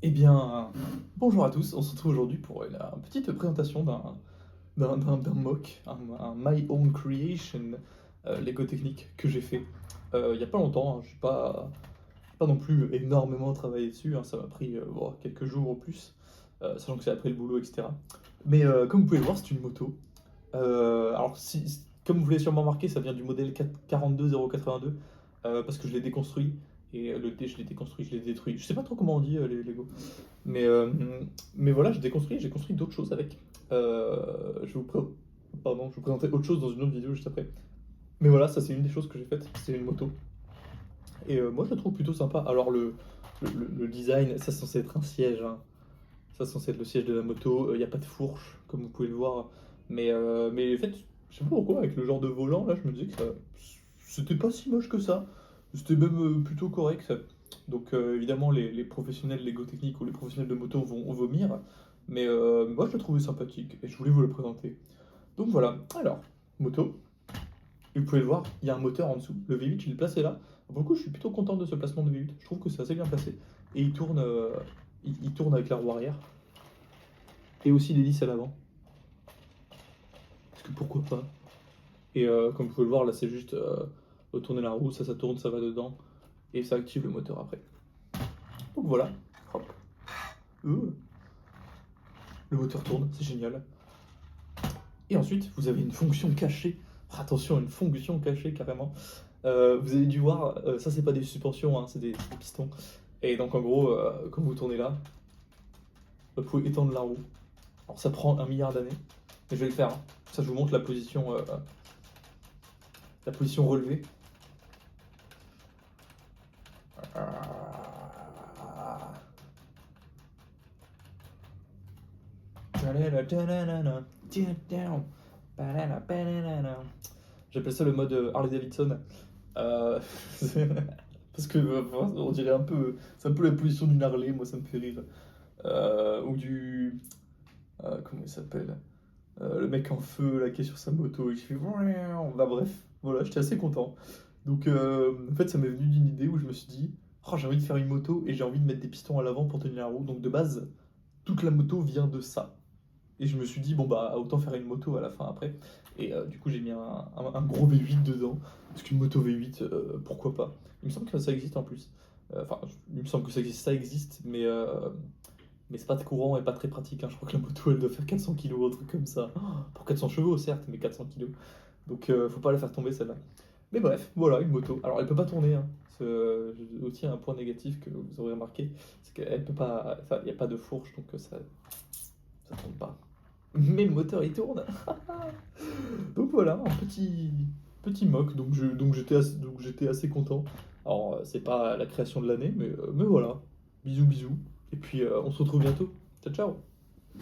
Eh bien, bonjour à tous, on se retrouve aujourd'hui pour une petite présentation d'un mock, un My Own Creation Lego Technique que j'ai fait il n'y a pas longtemps. Je n'ai pas non plus énormément travaillé dessus, ça m'a pris quelques jours au plus, sachant que c'est après le boulot, etc. Mais comme vous pouvez le voir, c'est une moto. Alors, comme vous l'avez sûrement remarqué, ça vient du modèle 42082, parce que je l'ai déconstruit. Et je l'ai déconstruit, je l'ai détruit. Je sais pas trop comment on dit les Lego. Mais, euh, mais voilà, j'ai construit d'autres choses avec. Je vais vous présenter autre chose dans une autre vidéo juste après. Mais voilà, ça c'est une des choses que j'ai faites, c'est une moto. Et moi je la trouve plutôt sympa. Alors le design, ça c'est censé être un siège, hein. Ça c'est censé être le siège de la moto. Il n'y a pas de fourche, comme vous pouvez le voir. Mais en fait, je sais pas pourquoi, avec le genre de volant, là, je me disais que c'était pas si moche que ça. C'était même plutôt correct. Donc évidemment, les professionnels Lego Technique ou les professionnels de moto vont vomir. Mais moi, je le trouvais sympathique et je voulais vous le présenter. Donc voilà, alors, moto. Et vous pouvez le voir, il y a un moteur en dessous. Le V8, il est placé là. Pour le coup, je suis plutôt content de ce placement de V8. Je trouve que c'est assez bien placé. Et il tourne avec la roue arrière. Et aussi l'hélice à l'avant. Parce que pourquoi pas. Et comme vous pouvez le voir, là, c'est juste retourner la roue, ça tourne, ça va dedans. Et ça active le moteur après. Donc voilà, hop. Euh, le moteur tourne, c'est génial. Et ensuite, vous avez une fonction cachée. Attention, une fonction cachée carrément. Vous avez dû voir, ça c'est pas des suspensions, c'est des pistons. Et donc en gros, quand vous tournez là, vous pouvez étendre la roue. Alors ça prend 1 milliard d'années, mais je vais le faire, hein. Ça je vous montre la position relevée. J'appelle ça le mode Harley Davidson. Euh, Parce que on dirait un peu. C'est un peu la position d'une Harley, moi ça me fait rire. Ou du. Comment il s'appelle? Le mec en feu là qui est sur sa moto et qui fait. Bah bref, voilà, j'étais assez content. Donc en fait, ça m'est venu d'une idée où je me suis dit, oh, j'ai envie de faire une moto et j'ai envie de mettre des pistons à l'avant pour tenir la roue. Donc de base, toute la moto vient de ça. Et je me suis dit, bon bah autant faire une moto à la fin après. Et du coup, j'ai mis un gros V8 dedans. Parce qu'une moto V8, pourquoi pas? Il me semble que ça existe en plus. Enfin, il me semble que ça existe, mais c'est pas très courant et pas très pratique, hein. Je crois que la moto elle doit faire 400 kilos ou un truc comme ça. Oh, pour 400 chevaux, certes, mais 400 kilos. Donc faut pas la faire tomber celle-là. Mais bref, voilà, une moto. Alors elle peut pas tourner, hein. J'ai aussi un point négatif que vous aurez remarqué, c'est qu'elle peut pas. Enfin, il n'y a pas de fourche, donc ça tourne pas. Mais le moteur il tourne. Donc voilà, un petit mock, donc j'étais assez content. Alors c'est pas la création de l'année, mais voilà. Bisous bisous. Et puis on se retrouve bientôt. Ciao ciao.